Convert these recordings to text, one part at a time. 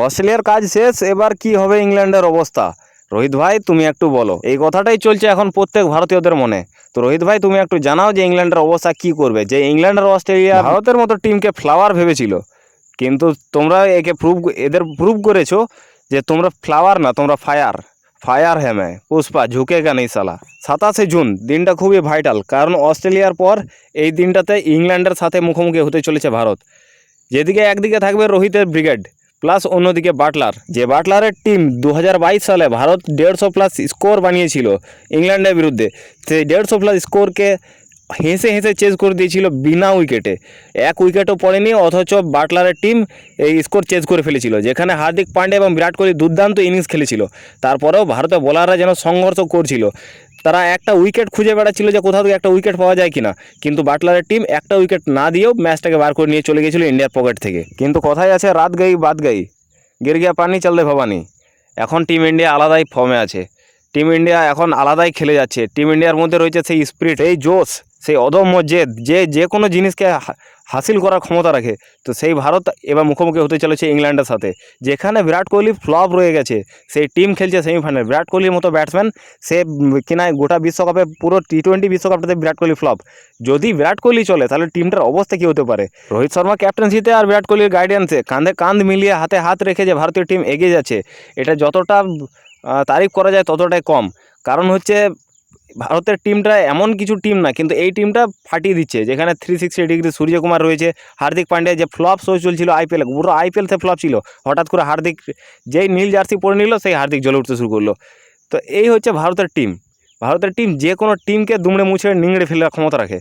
অস্ট্রেলিয়ার কাজ শেষ, এবার কি হবে ইংল্যান্ডের অবস্থা? রোহিত ভাই তুমি একটু বলো। এই কথাটাই চলছে এখন প্রত্যেক ভারতীয়দের মনে। তো রোহিত ভাই তুমি একটু জানাও যে ইংল্যান্ডের অবস্থা কি করবে। যে ইংল্যান্ড আর অস্ট্রেলিয়া ভারতের মতো টিমকে ফ্লাওয়ার ভেবেছিল, কিন্তু তোমরা এদের প্রুভ করেছো যে তোমরা ফ্লাওয়ার না, তোমরা ফায়ার। ফায়ার হ্যাঁ मैं পুষ্পা ঝুঁকেগা নেই সালা। 27 জুন দিনটা খুবই ভাইটাল, কারণ অস্ট্রেলিয়ার পর এই দিনটাতে ইংল্যান্ডের সাথে মুখোমুখি হতে চলেছে ভারত। যেদিকে একদিকে থাকবে রোহিতের ব্রিগেড প্লাস অন্যদিকে বাটলার, যে বাটলারের টিম 2022 সালে ভারত 150+ স্কোর বানিয়েছিল ইংল্যান্ডের বিরুদ্ধে। সেই 150+ স্কোরকে হেসে হেসে চেজ করে দিয়েছিল বিনা উইকেটে। এক উইকেটও পড়েনি, অথচ বাটলারের টিম এই স্কোর চেজ করে ফেলেছিল, যেখানে হার্দিক পান্ডে এবং বিরাট কোহলি দুর্দান্ত ইনিংস খেলেছিল। তারপরেও ভারতের বোলাররা যেন সংঘর্ষ করছিল, তারা একটা উইকেট খুঁজে বেড়াচ্ছিল যে কোথাও থেকে একটা উইকেট পাওয়া যায় কিনা, কিন্তু বাটলারের টিম একটা উইকেট না দিয়েও ম্যাচটাকে বার করে নিয়ে চলে গেছিল ইন্ডিয়ার পকেট থেকে। কিন্তু কথাই আছে রাত গই বাদ গই, গির গিয়া পানি চল দে ভবানি। এখন টিম ইন্ডিয়া আলাদাই ফর্মে আছে, টিম ইন্ডিয়া এখন আলাদাই খেলে যাচ্ছে। টিম ইন্ডিয়ার মধ্যে রয়েছে সেই স্পিরিট, সেই জোশ, সেই অদম্য জেদ, যে কোনো জিনিসকে হাসিল করার ক্ষমতা রাখে। তো সেই ভারত এবার মুখোমুখি হতে চলেছে ইংল্যান্ডের সাথে, যেখানে বিরাট কোহলি ফ্লপ রয়ে গেছে। সেই টিম খেলছে সেমিফাইনাল, বিরাট কোহলির মতো ব্যাটসম্যান সে কিনা গোটা বিশ্বকাপে পুরো টি20 বিশ্বকাপটাতে বিরাট কোহলি ফ্লপ। যদি বিরাট কোহলি চলে তাহলে টিমটার অবস্থা কী হতে পারে? রোহিত শর্মা ক্যাপ্টেন্সিতে আর বিরাট কোহলির গাইডেন্সে কাঁধে কাঁধ মিলিয়ে হাতে হাত রেখে যে ভারতীয় টিম এগিয়ে যাচ্ছে, এটা যতটা তারিফ করা যায় ততটাই কম। কারণ হচ্ছে ভারতের টিমটা এমন কিছু টিম না, কিন্তু এই টিমটা ফাটিয়ে দিচ্ছে। যেখানে 360 ডিগ্রি সূর্যকুমার রয়েছে, হার্দিক পান্ডিয়া যে ফ্লপ শো চলছিল আইপিএল, পুরো আইপিএলতে ফ্লপ ছিল, হঠাৎ করে হার্দিক যেই নীল জার্সি পরে নিল সেই হার্দিক জ্বলে উঠতে শুরু করলো। তো এই হচ্ছে ভারতের টিম। ভারতের টিম যে কোনো টিমকে দুমড়ে মুছড়ে নিংড়ে ফেলার ক্ষমতা রাখে।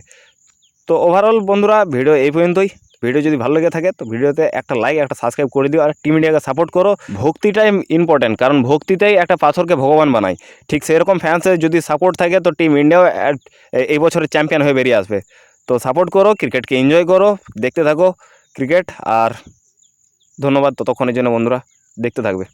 তো ওভারঅল বন্ধুরা ভিডিও এই পর্যন্তই। ভিডিও যদি ভালো লেগে থাকে তো ভিডিওতে একটা লাইক একটা সাবস্ক্রাইব করে দিও, আর টিম ইন্ডিয়াকে সাপোর্ট করো। ভক্তিটাই ইম্পর্টেন্ট, কারণ ভক্তিতেই একটা পাথরকে ভগবান বানায়। ঠিক সেরকম ফ্যান্সের যদি সাপোর্ট থাকে তো টিম ইন্ডিয়াও এই বছরের চ্যাম্পিয়ন হয়ে বেরিয়ে আসবে। তো সাপোর্ট করো, ক্রিকেটকে এনজয় করো, দেখতে থাকো ক্রিকেট। আর ধন্যবাদ ততক্ষণের জন্য বন্ধুরা, দেখতে থাকবে।